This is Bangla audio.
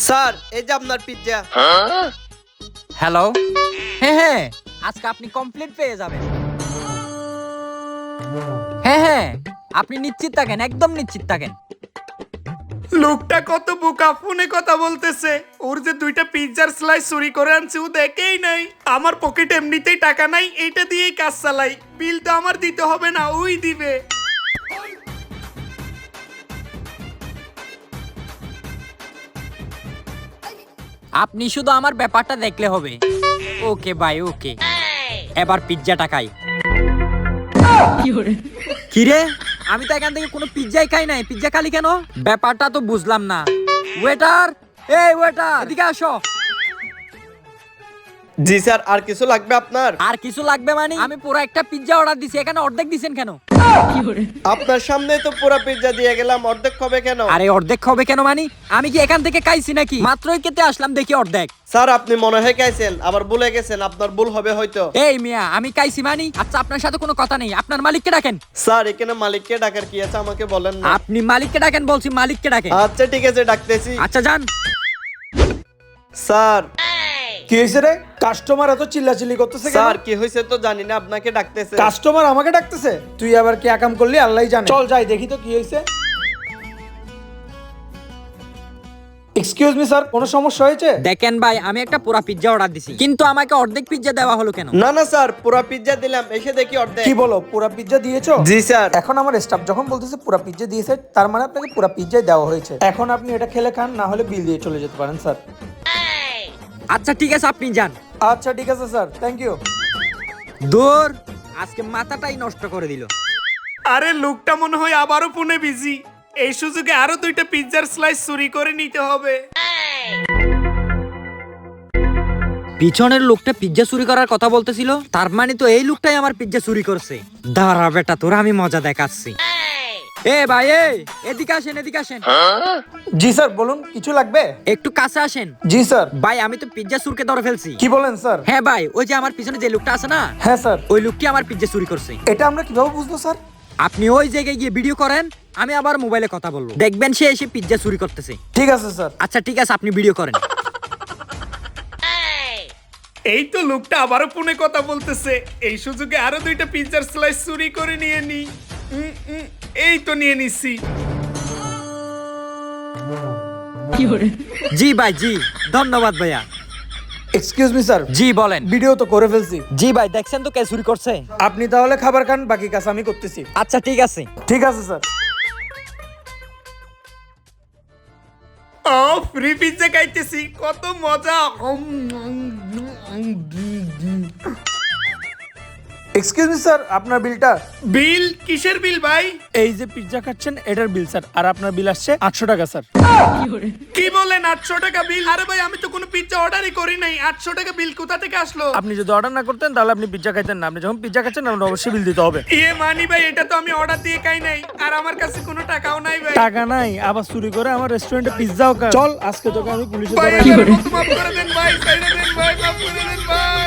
স্যার এই যে আপনার পিৎজা। হ্যালো। হ্যাঁ, আজকে আপনি কমপ্লিট পেয়ে যাবেন। হ্যাঁ, আপনি নিশ্চিত থাকেন, একদম নিশ্চিত থাকেন। লোকটা কত বোকা, ফোনে কথা বলতেছে। ওর যে দুইটা পিৎজার স্লাইস চুরি করে আনছে ও দেখেই নাই। আমার পকেটে এমনিতেই টাকা নাই, এইটা দিয়েই কাজ চালাই। বিল তো আমার দিতে হবে না, ওই দিবে। আপনি শুধু আমার ব্যাপারটা দেখলে হবে। ওকে ভাই, ওকে। এবার পিৎজাটা খাই। কিরে, আমি তো এখান থেকে কোনো পিৎজাই খাই নাই, পিৎজা খালি কেন? ব্যাপারটা তো বুঝলাম না। ওয়েটার, এই ওয়েটার, এদিকে আসো। জি স্যার, আর কিছু লাগবে আপনার? আর কিছু লাগবে মানে? আমি পুরো একটা পিৎজা অর্ডার দিছি, এখানে অর্ধেক দিছেন কেন? আপনার সামনে তো পুরো পিৎজা দিয়ে গেলাম, অর্ধেক হবে কেন? আরে অর্ধেক হবে কেন মানে? আমি কি এখান থেকে খাইছি নাকি? মাত্রই খেতে আসলাম, দেখি অর্ধেক। স্যার আপনি মনে হয় খাইছেন, আবার ভুলে গেছেন, আপনার ভুল হবে হয়তো। এই মিয়া, আমি খাইছি মানি? আচ্ছা, আপনার সাথে কোনো কথা নেই, আপনার মালিককে ডাকেন। স্যার এখানে মালিককে ডাকার কি আছে আমাকে বলেন না। আপনি মালিককে ডাকেন বলছি, মালিককে ডাকেন। আচ্ছা ঠিক আছে, ডাকতেছি। আচ্ছা যান। স্যার কি হয়েছে রে? কাস্টমার এত চিল্লাচিল্লি করতেছে কেন? স্যার কি হয়েছে তো জানি না, আপনাকে ডাকতেছে। কাস্টমার আমাকে ডাকতেছে? তুই আবার কি আকাম করলি আল্লাহই জানে। চল যাই দেখি তো কি হয়েছে। এক্সকিউজ মি স্যার, কোনো সমস্যা হয়েছে? দেখেন ভাই, আমি একটা পুরা পিৎজা অর্ডার দিছি, কিন্তু আমাকে অর্ধেক পিৎজা দেওয়া হলো কেন? না না স্যার, পুরো পিৎজা দিলাম, এসে দেখি অর্ধেক। কি বলো, পুরা পিৎজা দিয়েছো? জি স্যার। এখন আমার স্টাফ যখন বলতেছে পুরা পিৎজা দিয়েছে, তার মানে আপনাকে পুরা পিৎজাই দেওয়া হয়েছে। এখন আপনি এটা খেলে খান, না হলে বিল দিয়ে চলে যেতে পারেন স্যার। আচ্ছা ঠিক আছে, আপনি যান। আচ্ছা ঠিক আছে স্যার, থ্যাংক ইউ। দূর, আজকে মাথাটাই নষ্ট করে দিল। আরে লোকটা মনে হয় আবারও ফোনে বিজি। এই সুযোগে আরো দুইটা পিৎজার স্লাইস চুরি করে নিতে হবে। পিছনের লোকটা পিৎজা চুরি করার কথা বলতেছিল, তার মানে তো এই লোকটাই আমার পিৎজা চুরি করছে। দাঁড়া বেটা, তোরা আমি মজা দেখাচ্ছি। এ ভাই, এদিকে আসেন, এদিকে আসেন। জি স্যার বলুন, কিছু লাগবে? একটু কাছে আসেন। জি স্যার। ভাই আমি তো পিৎজা চুরকে ধরে ফেলছি। কি বলেন স্যার? হ্যাঁ ভাই, ওই যে আমার পিছনে যে লোকটা আছে না, হ্যাঁ স্যার। ওই লোকটি আমার পিৎজা চুরি করছে। এটা আমরা কিভাবে বুঝবো স্যার? আপনি ওই জায়গায় গিয়ে ভিডিও করেন, আমি আবার মোবাইলে কথা বলবো, দেখবেন সে এসে পিৎজা চুরি করতেছে। ঠিক আছে স্যার। আচ্ছা ঠিক আছে, আপনি ভিডিও করেন। এই তো লোকটা আবারও ফোনে কথা বলতেছে। এই সুযোগে আরো দুইটা পিৎজার স্লাইস চুরি করে নিয়ে নি। এই তো নিয়ে নিছি। জি ভাই, জি ধন্যবাদ ভাইয়া। Excuse me sir. জি বলেন। ভিডিও তো করে ফেলছি। জি ভাই, দেখছেন তো কে চুরি করছে। আপনি তাহলে খাবার খান, বাকি কাজ আমি করতেছি। আচ্ছা ঠিক আছে। ঠিক আছে স্যার। ও ফ্রি পিৎজা খাইতেছি, কত মজা। এক্সকিউজ মি স্যার, আপনার বিলটা। বিল? কিসের বিল ভাই? এই যে পিৎজা খাচ্ছেন এটার বিল স্যার, আর আপনার বিল আসছে 800 টাকা স্যার। কি বলেন 800 টাকা বিল? আরে ভাই আমি তো কোনো পিৎজা অর্ডারই করি নাই, 800 টাকা বিল কোথা থেকে আসলো? আপনি যদি অর্ডার না করতেন তাহলে আপনি পিৎজা খাইতেন না। আপনি যখন পিৎজা খাচ্ছেন আপনার অবশ্যই বিল দিতে হবে। ইয়ে মানি ভাই, এটা তো আমি অর্ডার দিয়ে খাই নাই, আর আমার কাছে কোনো টাকাও নাই ভাই। টাকা নাই, আবার চুরি করে আমার রেস্টুরেন্টে পিৎজাও খায়। চল আজকে তোকে আমি পুলিশে ভাই ধরাই দিব। আমার মতো মাফ করে দেন ভাই, সাইডে দেন ভাই, মাফ করে দেন ভাই।